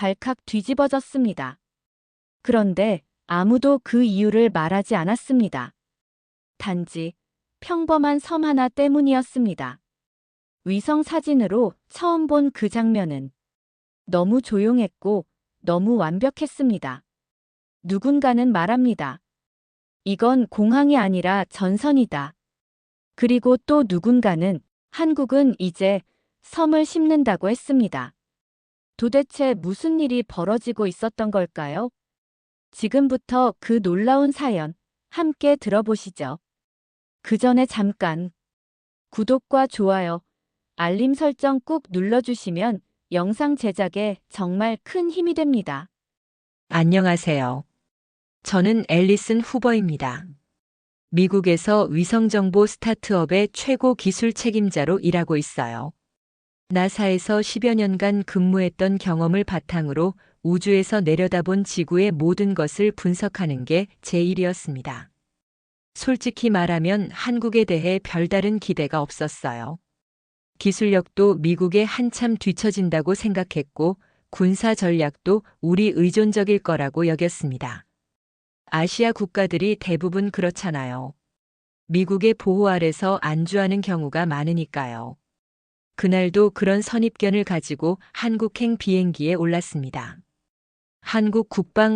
발칵 뒤집어졌습니다. 그런데 아무도 그 이유를 말하지 않았습니다. 단지 평범한 섬 하나 때문이었습니다. 위성 사진으로 처음 본 그 장면은 너무 조용했고 너무 완벽했습니다. 누군가는 말합니다. 이건 공항이 아니라 전선이다. 그리고 또 누군가는 한국은 이제 섬을 심는다고 했습니다. 도대체 무슨 일이 벌어지고 있었던 걸까요? 지금부터 그 놀라운 사연 함께 들어보시죠. 그 전에 잠깐 구독과 좋아요, 알림 설정 꾹 눌러주시면 영상 제작에 정말 큰 힘이 됩니다. 안녕하세요. 저는 앨리슨 후버입니다. 미국에서 위성정보 스타트업의 최고 기술 책임자로 일하고 있어요. 나사에서 10여 년간 근무했던 경험을 바탕으로 우주에서 내려다본 지구의 모든 것을 분석하는 게 제 일이었습니다. 솔직히 말하면 한국에 대해 별다른 기대가 없었어요. 기술력도 미국에 한참 뒤처진다고 생각했고 군사 전략도 우리 의존적일 거라고 여겼습니다. 아시아 국가들이 대부분 그렇잖아요. 미국의 보호 아래서 안주하는 경우가 많으니까요. 그날도 그런 선입견을 가지고 한국행 비행기에 올랐습니다.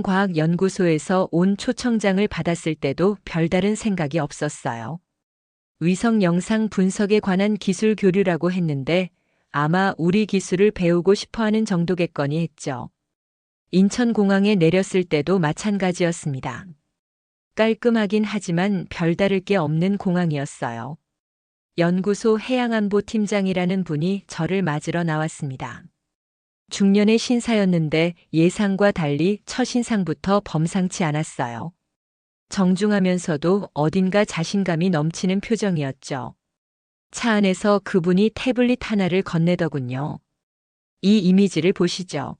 한국국방과학연구소에서 온 초청장을 받았을 때도 별다른 생각이 없었어요. 위성 영상 분석에 관한 기술 교류라고 했는데 아마 우리 기술을 배우고 싶어 하는 정도겠거니 했죠. 인천공항에 내렸을 때도 마찬가지였습니다. 깔끔하긴 하지만 별다를 게 없는 공항이었어요. 연구소 해양안보 팀장이라는 분이 저를 맞으러 나왔습니다. 중년의 신사였는데 예상과 달리 첫인상부터 범상치 않았어요. 정중하면서도 어딘가 자신감이 넘치는 표정이었죠. 차 안에서 그분이 태블릿 하나를 건네더군요. 이 이미지를 보시죠.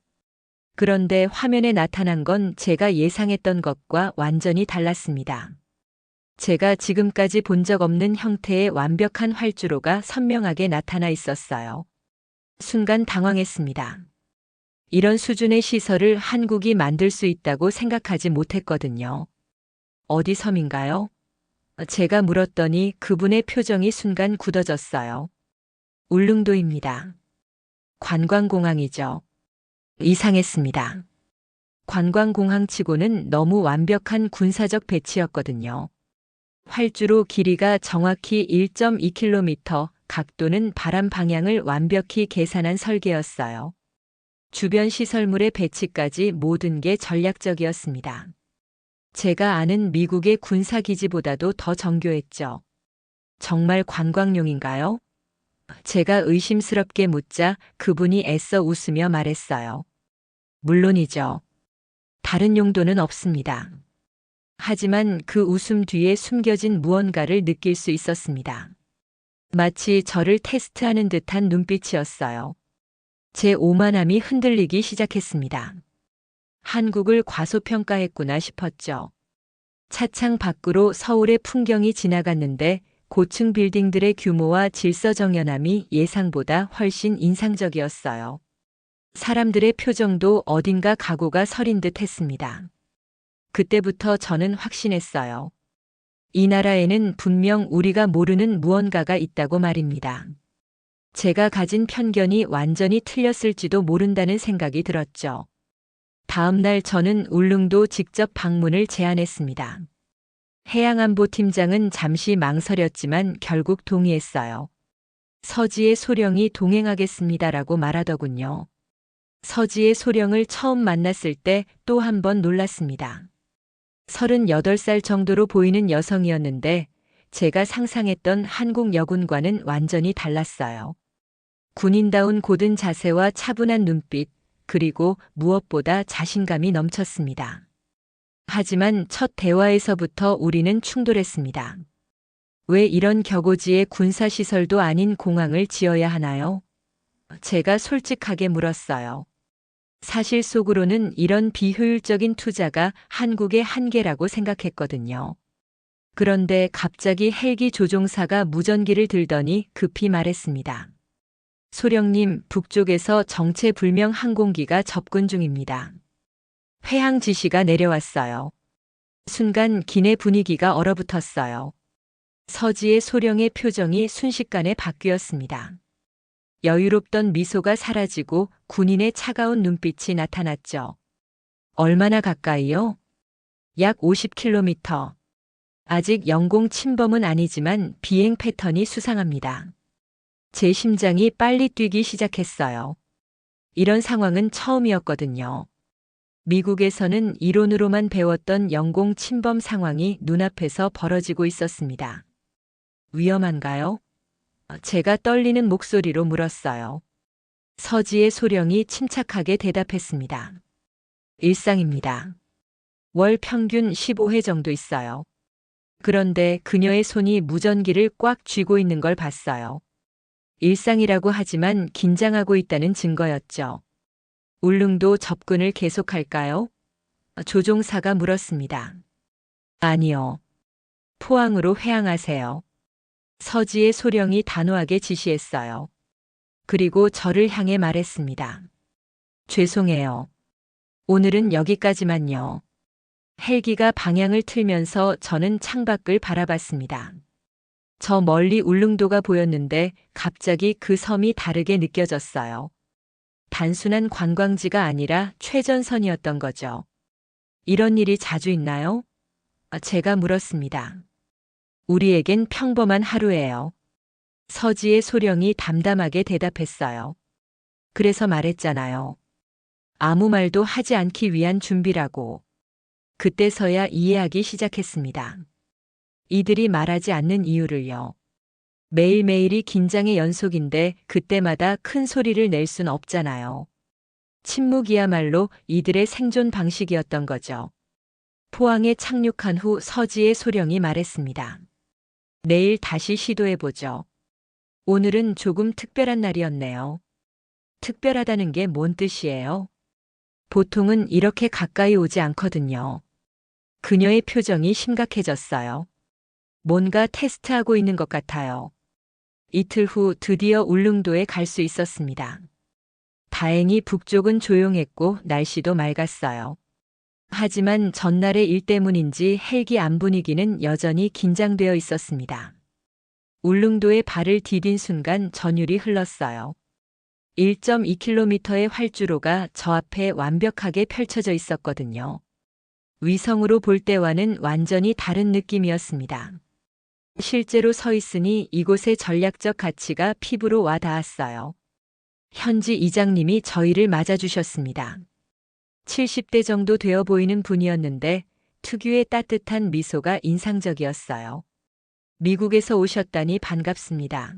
그런데 화면에 나타난 건 제가 예상했던 것과 완전히 달랐습니다. 제가 지금까지 본 적 없는 형태의 완벽한 활주로가 선명하게 나타나 있었어요. 순간 당황했습니다. 이런 수준의 시설을 한국이 만들 수 있다고 생각하지 못했거든요. 어디 섬인가요? 제가 물었더니 그분의 표정이 순간 굳어졌어요. 울릉도입니다. 관광공항이죠. 이상했습니다. 관광공항치고는 너무 완벽한 군사적 배치였거든요. 활주로 길이가 정확히 1.2km, 각도는 바람 방향을 완벽히 계산한 설계였어요. 주변 시설물의 배치까지 모든 게 전략적이었습니다. 제가 아는 미국의 군사기지보다도 더 정교했죠. 정말 관광용인가요? 제가 의심스럽게 묻자 그분이 애써 웃으며 말했어요. 물론이죠. 다른 용도는 없습니다. 하지만 그 웃음 뒤에 숨겨진 무언가를 느낄 수 있었습니다. 마치 저를 테스트하는 듯한 눈빛이었어요. 제 오만함이 흔들리기 시작했습니다. 한국을 과소평가했구나 싶었죠. 차창 밖으로 서울의 풍경이 지나갔는데 고층 빌딩들의 규모와 질서정연함이 예상보다 훨씬 인상적이었어요. 사람들의 표정도 어딘가 각오가 서린 듯 했습니다. 그때부터 저는 확신했어요. 이 나라에는 분명 우리가 모르는 무언가가 있다고 말입니다. 제가 가진 편견이 완전히 틀렸을지도 모른다는 생각이 들었죠. 다음 날 저는 울릉도 직접 방문을 제안했습니다. 해양안보팀장은 잠시 망설였지만 결국 동의했어요. 서지의 소령이 동행하겠습니다라고 말하더군요. 서지의 소령을 처음 만났을 때 또 한 번 놀랐습니다. 38살 정도로 보이는 여성이었는데 제가 상상했던 한국 여군과는 완전히 달랐어요. 군인다운 고든 자세와 차분한 눈빛, 그리고 무엇보다 자신감이 넘쳤습니다. 하지만 첫 대화에서부터 우리는 충돌했습니다. 왜 이런 격오지에 군사시설도 아닌 공항을 지어야 하나요? 제가 솔직하게 물었어요. 사실 속으로는 이런 비효율적인 투자가 한국의 한계라고 생각했거든요. 그런데 갑자기 헬기 조종사가 무전기를 들더니 급히 말했습니다. 소령님, 북쪽에서 정체불명 항공기가 접근 중입니다. 회항 지시가 내려왔어요. 순간 기내 분위기가 얼어붙었어요. 서지의 소령의 표정이 순식간에 바뀌었습니다. 여유롭던 미소가 사라지고 군인의 차가운 눈빛이 나타났죠. 얼마나 가까이요? 약 50km. 아직 영공 침범은 아니지만 비행 패턴이 수상합니다. 제 심장이 빨리 뛰기 시작했어요. 이런 상황은 처음이었거든요. 미국에서는 이론으로만 배웠던 영공 침범 상황이 눈앞에서 벌어지고 있었습니다. 위험한가요? 제가 떨리는 목소리로 물었어요. 서지의 소령이 침착하게 대답했습니다. 일상입니다. 월 평균 15회 정도 있어요. 그런데 그녀의 손이 무전기를 꽉 쥐고 있는 걸 봤어요. 일상이라고 하지만 긴장하고 있다는 증거였죠. 울릉도 접근을 계속할까요? 조종사가 물었습니다. 아니요. 포항으로 회항하세요. 서지의 소령이 단호하게 지시했어요. 그리고 저를 향해 말했습니다. 죄송해요. 오늘은 여기까지만요. 헬기가 방향을 틀면서 저는 창밖을 바라봤습니다. 저 멀리 울릉도가 보였는데 갑자기 그 섬이 다르게 느껴졌어요. 단순한 관광지가 아니라 최전선이었던 거죠. 이런 일이 자주 있나요? 제가 물었습니다. 우리에겐 평범한 하루예요. 서지의 소령이 담담하게 대답했어요. 그래서 말했잖아요. 아무 말도 하지 않기 위한 준비라고. 그때서야 이해하기 시작했습니다. 이들이 말하지 않는 이유를요. 매일매일이 긴장의 연속인데 그때마다 큰 소리를 낼 순 없잖아요. 침묵이야말로 이들의 생존 방식이었던 거죠. 포항에 착륙한 후 서지의 소령이 말했습니다. 내일 다시 시도해보죠. 오늘은 조금 특별한 날이었네요. 특별하다는 게 뭔 뜻이에요? 보통은 이렇게 가까이 오지 않거든요. 그녀의 표정이 심각해졌어요. 뭔가 테스트하고 있는 것 같아요. 이틀 후 드디어 울릉도에 갈 수 있었습니다. 다행히 북쪽은 조용했고 날씨도 맑았어요. 하지만 전날의 일 때문인지 헬기 안 분위기는 여전히 긴장되어 있었습니다. 울릉도에 발을 디딘 순간 전율이 흘렀어요. 1.2km의 활주로가 저 앞에 완벽하게 펼쳐져 있었거든요. 위성으로 볼 때와는 완전히 다른 느낌이었습니다. 실제로 서 있으니 이곳의 전략적 가치가 피부로 와 닿았어요. 현지 이장님이 저희를 맞아주셨습니다. 70대 정도 되어 보이는 분이었는데 특유의 따뜻한 미소가 인상적이었어요. 미국에서 오셨다니 반갑습니다.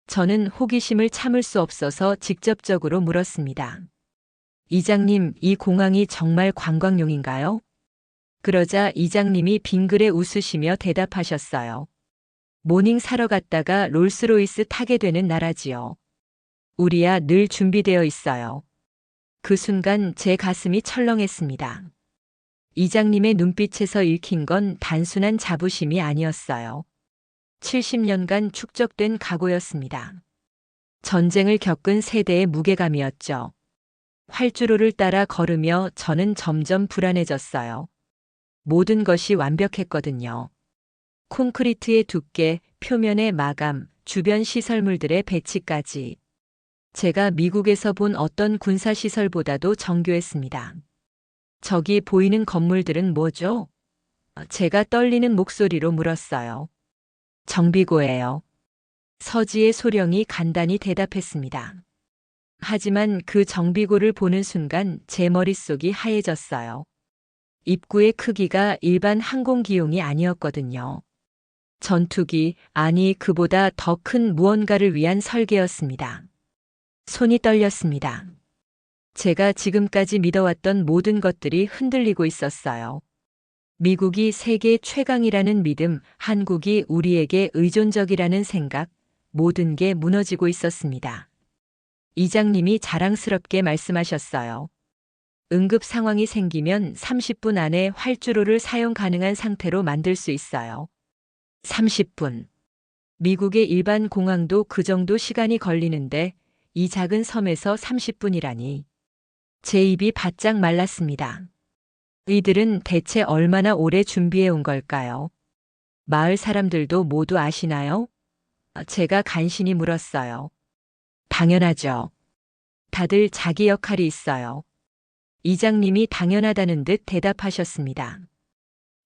저는 호기심을 참을 수 없어서 직접적으로 물었습니다. 이장님, 이 공항이 정말 관광용인가요? 그러자 이장님이 빙그레 웃으시며 대답하셨어요. 모닝 사러 갔다가 롤스로이스 타게 되는 나라지요. 우리야 늘 준비되어 있어요. 그 순간 제 가슴이 철렁했습니다. 이장님의 눈빛에서 읽힌 건 단순한 자부심이 아니었어요. 70년간 축적된 각오였습니다. 전쟁을 겪은 세대의 무게감이었죠. 활주로를 따라 걸으며 저는 점점 불안해졌어요. 모든 것이 완벽했거든요. 콘크리트의 두께, 표면의 마감, 주변 시설물들의 배치까지. 제가 미국에서 본 어떤 군사시설보다도 정교했습니다. 저기 보이는 건물들은 뭐죠? 제가 떨리는 목소리로 물었어요. 정비고예요. 서지의 소령이 간단히 대답했습니다. 하지만 그 정비고를 보는 순간 제 머릿속이 하얘졌어요. 입구의 크기가 일반 항공기용이 아니었거든요. 전투기, 아니 그보다 더 큰 무언가를 위한 설계였습니다. 손이 떨렸습니다. 제가 지금까지 믿어왔던 모든 것들이 흔들리고 있었어요. 미국이 세계 최강이라는 믿음, 한국이 우리에게 의존적이라는 생각, 모든 게 무너지고 있었습니다. 이장님이 자랑스럽게 말씀하셨어요. 응급 상황이 생기면 30분 안에 활주로를 사용 가능한 상태로 만들 수 있어요. 30분. 미국의 일반 공항도 그 정도 시간이 걸리는데 이 작은 섬에서 30분이라니. 제 입이 바짝 말랐습니다. 이들은 대체 얼마나 오래 준비해 온 걸까요? 마을 사람들도 모두 아시나요? 제가 간신히 물었어요. 당연하죠. 다들 자기 역할이 있어요. 이장님이 당연하다는 듯 대답하셨습니다.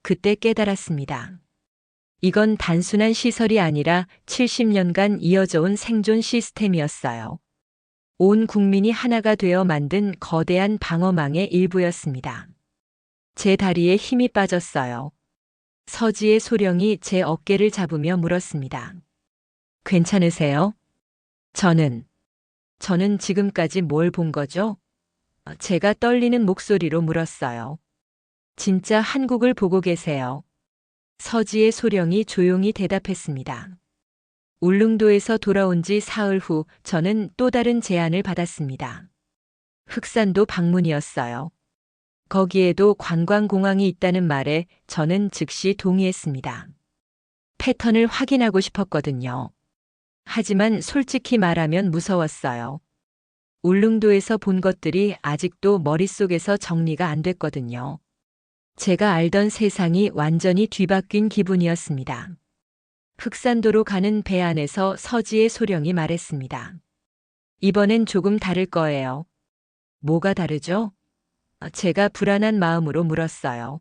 그때 깨달았습니다. 이건 단순한 시설이 아니라 70년간 이어져 온 생존 시스템이었어요. 온 국민이 하나가 되어 만든 거대한 방어망의 일부였습니다. 제 다리에 힘이 빠졌어요. 서지의 소령이 제 어깨를 잡으며 물었습니다. 괜찮으세요? 저는 지금까지 뭘 본 거죠? 제가 떨리는 목소리로 물었어요. 진짜 한국을 보고 계세요. 서지의 소령이 조용히 대답했습니다. 울릉도에서 돌아온 지 사흘 후 저는 또 다른 제안을 받았습니다. 흑산도 방문이었어요. 거기에도 관광공항이 있다는 말에 저는 즉시 동의했습니다. 패턴을 확인하고 싶었거든요. 하지만 솔직히 말하면 무서웠어요. 울릉도에서 본 것들이 아직도 머릿속에서 정리가 안 됐거든요. 제가 알던 세상이 완전히 뒤바뀐 기분이었습니다. 흑산도로 가는 배 안에서 서지의 소령이 말했습니다. 이번엔 조금 다를 거예요. 뭐가 다르죠? 제가 불안한 마음으로 물었어요.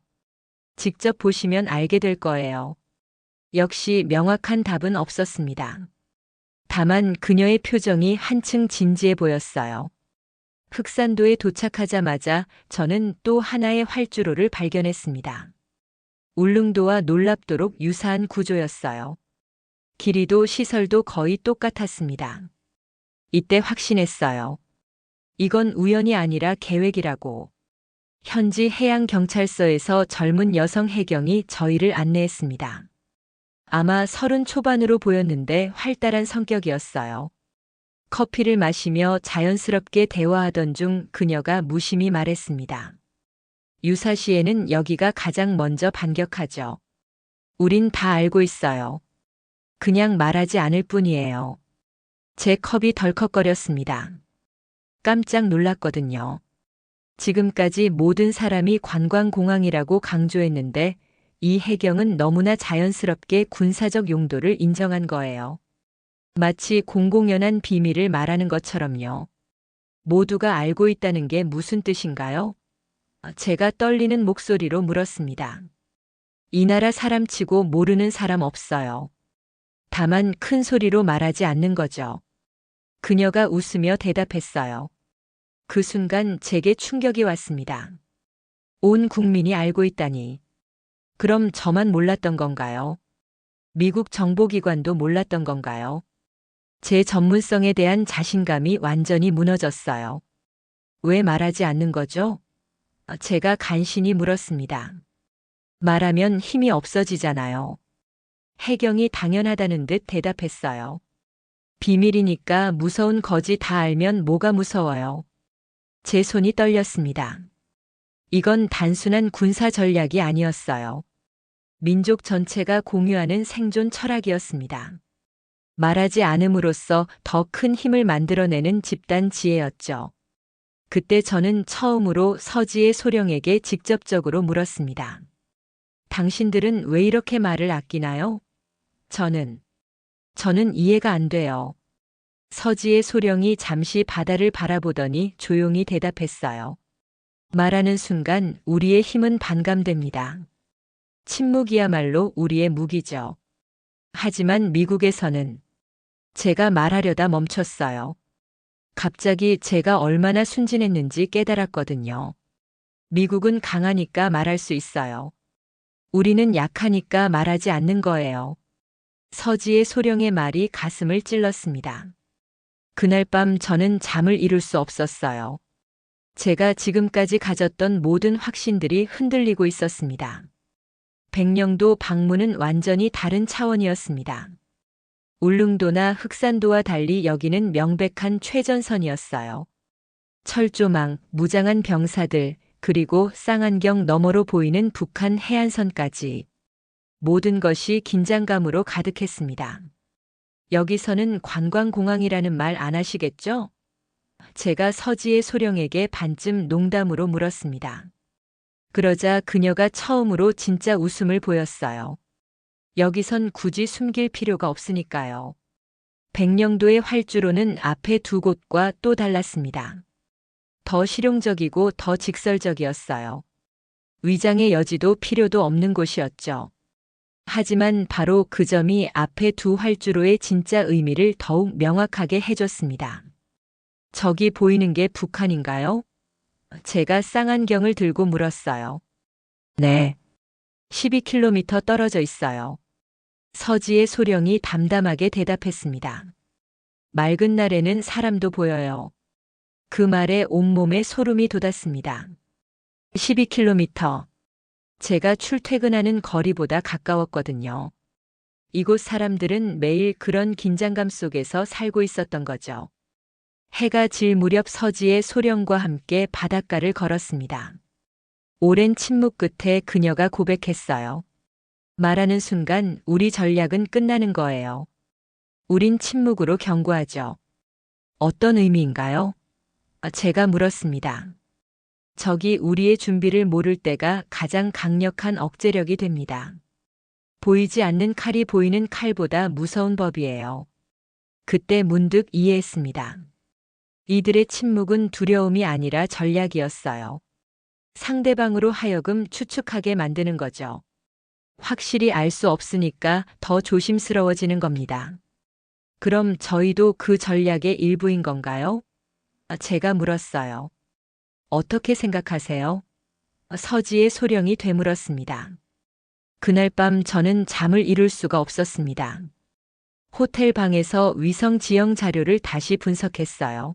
직접 보시면 알게 될 거예요. 역시 명확한 답은 없었습니다. 다만 그녀의 표정이 한층 진지해 보였어요. 흑산도에 도착하자마자 저는 또 하나의 활주로를 발견했습니다. 울릉도와 놀랍도록 유사한 구조였어요. 길이도 시설도 거의 똑같았습니다. 이때 확신했어요. 이건 우연이 아니라 계획이라고. 현지 해양경찰서에서 젊은 여성 해경이 저희를 안내했습니다. 아마 30 초반으로 보였는데 활달한 성격이었어요. 커피를 마시며 자연스럽게 대화하던 중 그녀가 무심히 말했습니다. 유사시에는 여기가 가장 먼저 반격하죠. 우린 다 알고 있어요. 그냥 말하지 않을 뿐이에요. 제 컵이 덜컥거렸습니다. 깜짝 놀랐거든요. 지금까지 모든 사람이 관광공항이라고 강조했는데 이 해경은 너무나 자연스럽게 군사적 용도를 인정한 거예요. 마치 공공연한 비밀을 말하는 것처럼요. 모두가 알고 있다는 게 무슨 뜻인가요? 제가 떨리는 목소리로 물었습니다. 이 나라 사람치고 모르는 사람 없어요. 다만 큰 소리로 말하지 않는 거죠. 그녀가 웃으며 대답했어요. 그 순간 제게 충격이 왔습니다. 온 국민이 알고 있다니. 그럼 저만 몰랐던 건가요? 미국 정보기관도 몰랐던 건가요? 제 전문성에 대한 자신감이 완전히 무너졌어요. 왜 말하지 않는 거죠? 제가 간신히 물었습니다. 말하면 힘이 없어지잖아요. 해경이 당연하다는 듯 대답했어요. 비밀이니까 무서운 거지 다 알면 뭐가 무서워요. 제 손이 떨렸습니다. 이건 단순한 군사 전략이 아니었어요. 민족 전체가 공유하는 생존 철학이었습니다. 말하지 않음으로써 더 큰 힘을 만들어내는 집단 지혜였죠. 그때 저는 처음으로 서지의 소령에게 직접적으로 물었습니다. 당신들은 왜 이렇게 말을 아끼나요? 저는 이해가 안 돼요. 서지의 소령이 잠시 바다를 바라보더니 조용히 대답했어요. 말하는 순간 우리의 힘은 반감됩니다. 침묵이야말로 우리의 무기죠. 하지만 미국에서는 제가 말하려다 멈췄어요. 갑자기 제가 얼마나 순진했는지 깨달았거든요. 미국은 강하니까 말할 수 있어요. 우리는 약하니까 말하지 않는 거예요. 서지의 소령의 말이 가슴을 찔렀습니다. 그날 밤 저는 잠을 이룰 수 없었어요. 제가 지금까지 가졌던 모든 확신들이 흔들리고 있었습니다. 백령도 방문은 완전히 다른 차원이었습니다. 울릉도나 흑산도와 달리 여기는 명백한 최전선이었어요. 철조망, 무장한 병사들, 그리고 쌍안경 너머로 보이는 북한 해안선까지 모든 것이 긴장감으로 가득했습니다. 여기서는 관광공항이라는 말 안 하시겠죠? 제가 서지의 소령에게 반쯤 농담으로 물었습니다. 그러자 그녀가 처음으로 진짜 웃음을 보였어요. 여기선 굳이 숨길 필요가 없으니까요. 백령도의 활주로는 앞에 두 곳과 또 달랐습니다. 더 실용적이고 더 직설적이었어요. 위장의 여지도 필요도 없는 곳이었죠. 하지만 바로 그 점이 앞에 두 활주로의 진짜 의미를 더욱 명확하게 해줬습니다. 저기 보이는 게 북한인가요? 제가 쌍안경을 들고 물었어요. 네. 12km 떨어져 있어요. 서지의 소령이 담담하게 대답했습니다. 맑은 날에는 사람도 보여요. 그 말에 온몸에 소름이 돋았습니다. 12km. 제가 출퇴근하는 거리보다 가까웠거든요. 이곳 사람들은 매일 그런 긴장감 속에서 살고 있었던 거죠. 해가 질 무렵 서지의 소령과 함께 바닷가를 걸었습니다. 오랜 침묵 끝에 그녀가 고백했어요. 말하는 순간 우리 전략은 끝나는 거예요. 우린 침묵으로 경고하죠. 어떤 의미인가요? 제가 물었습니다. 적이 우리의 준비를 모를 때가 가장 강력한 억제력이 됩니다. 보이지 않는 칼이 보이는 칼보다 무서운 법이에요. 그때 문득 이해했습니다. 이들의 침묵은 두려움이 아니라 전략이었어요. 상대방으로 하여금 추측하게 만드는 거죠. 확실히 알 수 없으니까 더 조심스러워지는 겁니다. 그럼 저희도 그 전략의 일부인 건가요? 제가 물었어요. 어떻게 생각하세요? 서지의 소령이 되물었습니다. 그날 밤 저는 잠을 이룰 수가 없었습니다. 호텔 방에서 위성 지형 자료를 다시 분석했어요.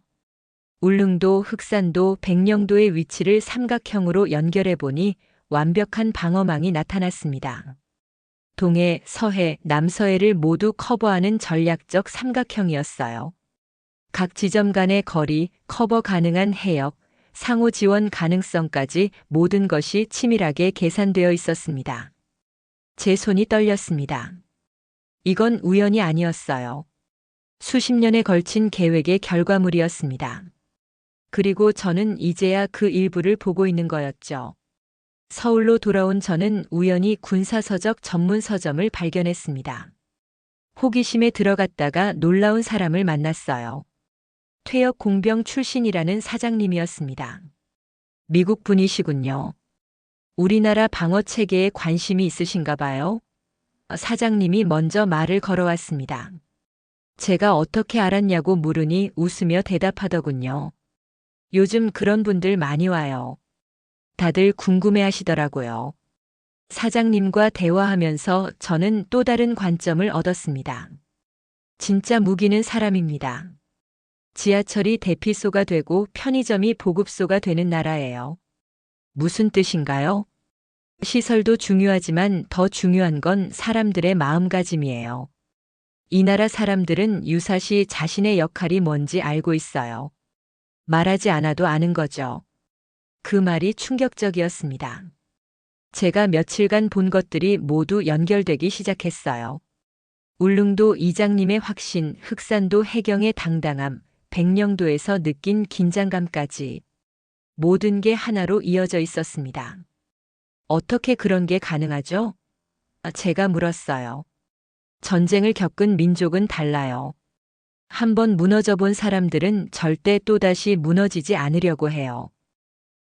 울릉도, 흑산도, 백령도의 위치를 삼각형으로 연결해 보니 완벽한 방어망이 나타났습니다. 동해, 서해, 남서해를 모두 커버하는 전략적 삼각형이었어요. 각 지점 간의 거리, 커버 가능한 해역, 상호 지원 가능성까지 모든 것이 치밀하게 계산되어 있었습니다. 제 손이 떨렸습니다. 이건 우연이 아니었어요. 수십 년에 걸친 계획의 결과물이었습니다. 그리고 저는 이제야 그 일부를 보고 있는 거였죠. 서울로 돌아온 저는 우연히 군사서적 전문 서점을 발견했습니다. 호기심에 들어갔다가 놀라운 사람을 만났어요. 퇴역 공병 출신이라는 사장님이었습니다. 미국 분이시군요. 우리나라 방어 체계에 관심이 있으신가 봐요. 사장님이 먼저 말을 걸어왔습니다. 제가 어떻게 알았냐고 물으니 웃으며 대답하더군요. 요즘 그런 분들 많이 와요. 다들 궁금해 하시더라고요. 사장님과 대화하면서 저는 또 다른 관점을 얻었습니다. 진짜 무기는 사람입니다. 지하철이 대피소가 되고 편의점이 보급소가 되는 나라예요. 무슨 뜻인가요? 시설도 중요하지만 더 중요한 건 사람들의 마음가짐이에요. 이 나라 사람들은 유사시 자신의 역할이 뭔지 알고 있어요. 말하지 않아도 아는 거죠. 그 말이 충격적이었습니다. 제가 며칠간 본 것들이 모두 연결되기 시작했어요. 울릉도 이장님의 확신, 흑산도 해경의 당당함, 백령도에서 느낀 긴장감까지 모든 게 하나로 이어져 있었습니다. 어떻게 그런 게 가능하죠? 제가 물었어요. 전쟁을 겪은 민족은 달라요. 한번 무너져 본 사람들은 절대 또다시 무너지지 않으려고 해요.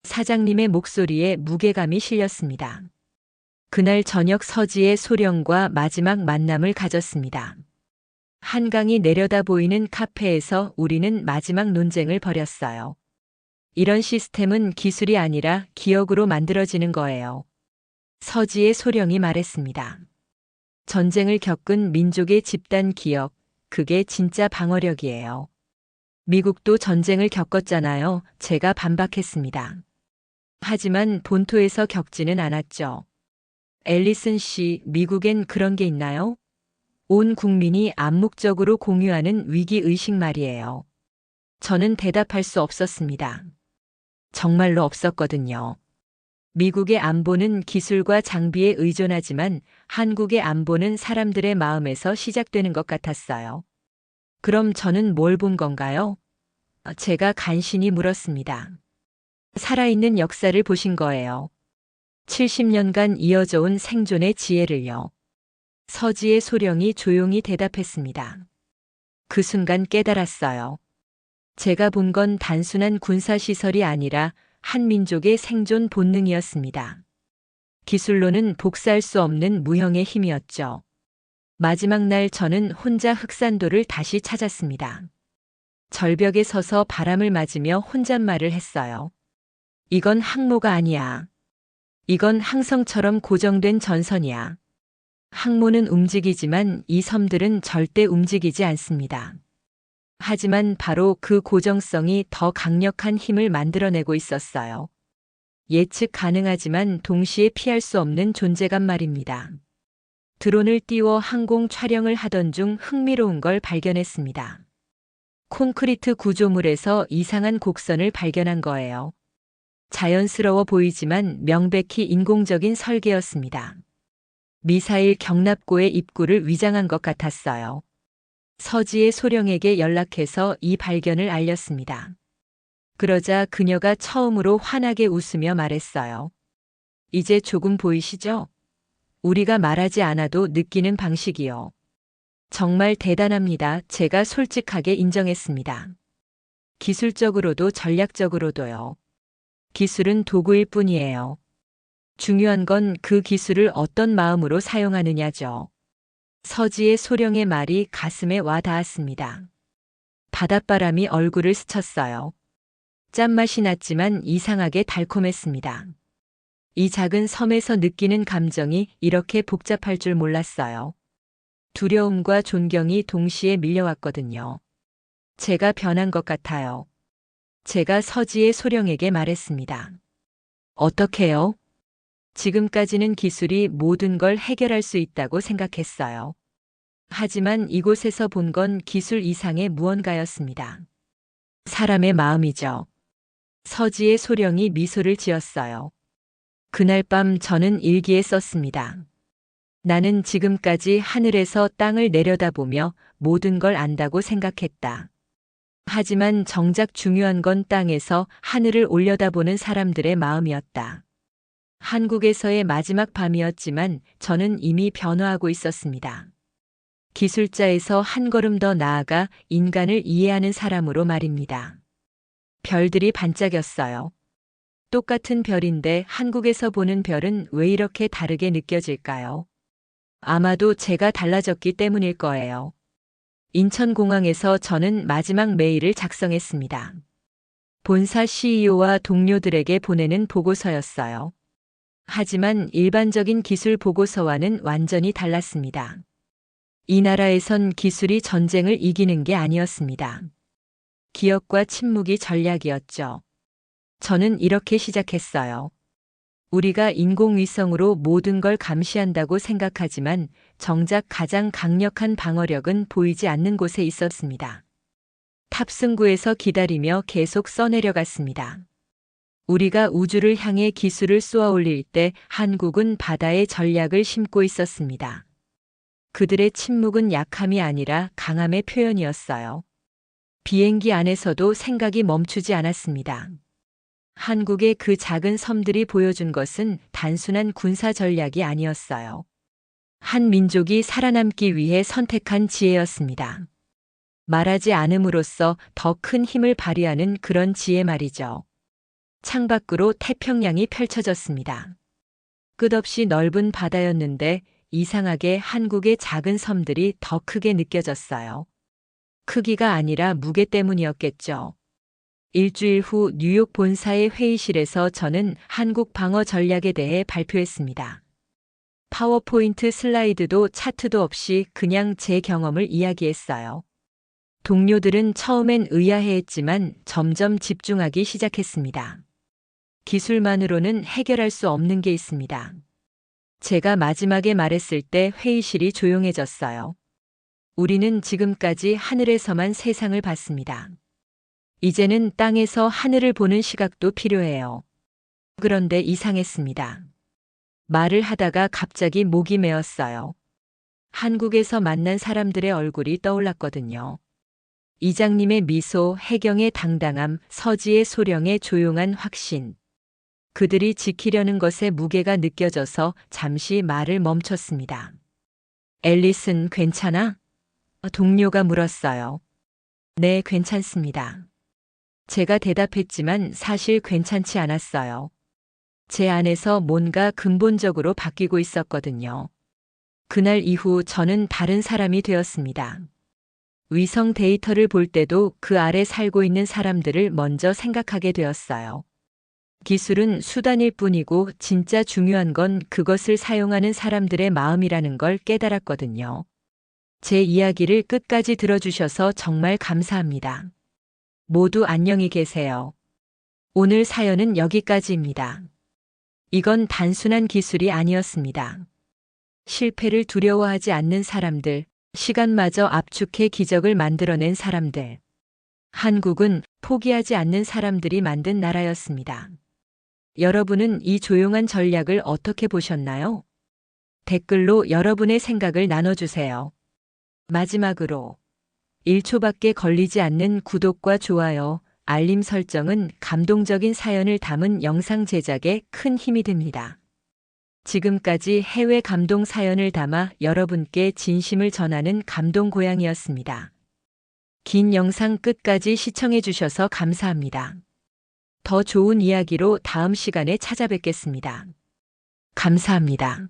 사장님의 목소리에 무게감이 실렸습니다. 그날 저녁 서지의 소령과 마지막 만남을 가졌습니다. 한강이 내려다 보이는 카페에서 우리는 마지막 논쟁을 벌였어요. 이런 시스템은 기술이 아니라 기억으로 만들어지는 거예요. 서지의 소령이 말했습니다. 전쟁을 겪은 민족의 집단 기억, 그게 진짜 방어력이에요. 미국도 전쟁을 겪었잖아요. 제가 반박했습니다. 하지만 본토에서 겪지는 않았죠. 앨리슨 씨, 미국엔 그런 게 있나요? 온 국민이 암묵적으로 공유하는 위기의식 말이에요. 저는 대답할 수 없었습니다. 정말로 없었거든요. 미국의 안보는 기술과 장비에 의존하지만 한국의 안보는 사람들의 마음에서 시작되는 것 같았어요. 그럼 저는 뭘 본 건가요? 제가 간신히 물었습니다. 살아있는 역사를 보신 거예요. 70년간 이어져 온 생존의 지혜를요. 서지의 소령이 조용히 대답했습니다. 그 순간 깨달았어요. 제가 본 건 단순한 군사시설이 아니라 한 민족의 생존 본능이었습니다. 기술로는 복사할 수 없는 무형의 힘이었죠. 마지막 날 저는 혼자 흑산도를 다시 찾았습니다. 절벽에 서서 바람을 맞으며 혼잣말을 했어요. 이건 항모가 아니야. 이건 항성처럼 고정된 전선이야. 항모는 움직이지만 이 섬들은 절대 움직이지 않습니다. 하지만 바로 그 고정성이 더 강력한 힘을 만들어내고 있었어요. 예측 가능하지만 동시에 피할 수 없는 존재감 말입니다. 드론을 띄워 항공 촬영을 하던 중 흥미로운 걸 발견했습니다. 콘크리트 구조물에서 이상한 곡선을 발견한 거예요. 자연스러워 보이지만 명백히 인공적인 설계였습니다. 미사일 경납고의 입구를 위장한 것 같았어요. 서지의 소령에게 연락해서 이 발견을 알렸습니다. 그러자 그녀가 처음으로 환하게 웃으며 말했어요. 이제 조금 보이시죠? 우리가 말하지 않아도 느끼는 방식이요. 정말 대단합니다. 제가 솔직하게 인정했습니다. 기술적으로도 전략적으로도요. 기술은 도구일 뿐이에요. 중요한 건 그 기술을 어떤 마음으로 사용하느냐죠. 서지의 소령의 말이 가슴에 와 닿았습니다. 바닷바람이 얼굴을 스쳤어요. 짠맛이 났지만 이상하게 달콤했습니다. 이 작은 섬에서 느끼는 감정이 이렇게 복잡할 줄 몰랐어요. 두려움과 존경이 동시에 밀려왔거든요. 제가 변한 것 같아요. 제가 서지의 소령에게 말했습니다. 어떻게요? 지금까지는 기술이 모든 걸 해결할 수 있다고 생각했어요. 하지만 이곳에서 본 건 기술 이상의 무언가였습니다. 사람의 마음이죠. 서지의 소령이 미소를 지었어요. 그날 밤 저는 일기에 썼습니다. 나는 지금까지 하늘에서 땅을 내려다보며 모든 걸 안다고 생각했다. 하지만 정작 중요한 건 땅에서 하늘을 올려다보는 사람들의 마음이었다. 한국에서의 마지막 밤이었지만 저는 이미 변화하고 있었습니다. 기술자에서 한 걸음 더 나아가 인간을 이해하는 사람으로 말입니다. 별들이 반짝였어요. 똑같은 별인데 한국에서 보는 별은 왜 이렇게 다르게 느껴질까요? 아마도 제가 달라졌기 때문일 거예요. 인천공항에서 저는 마지막 메일을 작성했습니다. 본사 CEO와 동료들에게 보내는 보고서였어요. 하지만 일반적인 기술 보고서와는 완전히 달랐습니다. 이 나라에선 기술이 전쟁을 이기는 게 아니었습니다. 기업과 침묵이 전략이었죠. 저는 이렇게 시작했어요. 우리가 인공위성으로 모든 걸 감시한다고 생각하지만 정작 가장 강력한 방어력은 보이지 않는 곳에 있었습니다. 탑승구에서 기다리며 계속 써내려갔습니다. 우리가 우주를 향해 기술을 쏘아 올릴 때 한국은 바다에 전략을 심고 있었습니다. 그들의 침묵은 약함이 아니라 강함의 표현이었어요. 비행기 안에서도 생각이 멈추지 않았습니다. 한국의 그 작은 섬들이 보여준 것은 단순한 군사 전략이 아니었어요. 한 민족이 살아남기 위해 선택한 지혜였습니다. 말하지 않음으로써 더 큰 힘을 발휘하는 그런 지혜 말이죠. 창밖으로 태평양이 펼쳐졌습니다. 끝없이 넓은 바다였는데 이상하게 한국의 작은 섬들이 더 크게 느껴졌어요. 크기가 아니라 무게 때문이었겠죠. 일주일 후 뉴욕 본사의 회의실에서 저는 한국 방어 전략에 대해 발표했습니다. 파워포인트 슬라이드도 차트도 없이 그냥 제 경험을 이야기했어요. 동료들은 처음엔 의아해했지만 점점 집중하기 시작했습니다. 기술만으로는 해결할 수 없는 게 있습니다. 제가 마지막에 말했을 때 회의실이 조용해졌어요. 우리는 지금까지 하늘에서만 세상을 봤습니다. 이제는 땅에서 하늘을 보는 시각도 필요해요. 그런데 이상했습니다. 말을 하다가 갑자기 목이 메었어요. 한국에서 만난 사람들의 얼굴이 떠올랐거든요. 이장님의 미소, 혜경의 당당함, 서지의 소령의 조용한 확신. 그들이 지키려는 것의 무게가 느껴져서 잠시 말을 멈췄습니다. 앨리슨, 괜찮아? 동료가 물었어요. 네, 괜찮습니다. 제가 대답했지만 사실 괜찮지 않았어요. 제 안에서 뭔가 근본적으로 바뀌고 있었거든요. 그날 이후 저는 다른 사람이 되었습니다. 위성 데이터를 볼 때도 그 아래 살고 있는 사람들을 먼저 생각하게 되었어요. 기술은 수단일 뿐이고 진짜 중요한 건 그것을 사용하는 사람들의 마음이라는 걸 깨달았거든요. 제 이야기를 끝까지 들어주셔서 정말 감사합니다. 모두 안녕히 계세요. 오늘 사연은 여기까지입니다. 이건 단순한 기술이 아니었습니다. 실패를 두려워하지 않는 사람들, 시간마저 압축해 기적을 만들어낸 사람들. 한국은 포기하지 않는 사람들이 만든 나라였습니다. 여러분은 이 조용한 전략을 어떻게 보셨나요? 댓글로 여러분의 생각을 나눠주세요. 마지막으로 1초밖에 걸리지 않는 구독과 좋아요, 알림 설정은 감동적인 사연을 담은 영상 제작에 큰 힘이 됩니다. 지금까지 해외 감동 사연을 담아 여러분께 진심을 전하는 감동 고양이였습니다. 긴 영상 끝까지 시청해 주셔서 감사합니다. 더 좋은 이야기로 다음 시간에 찾아뵙겠습니다. 감사합니다.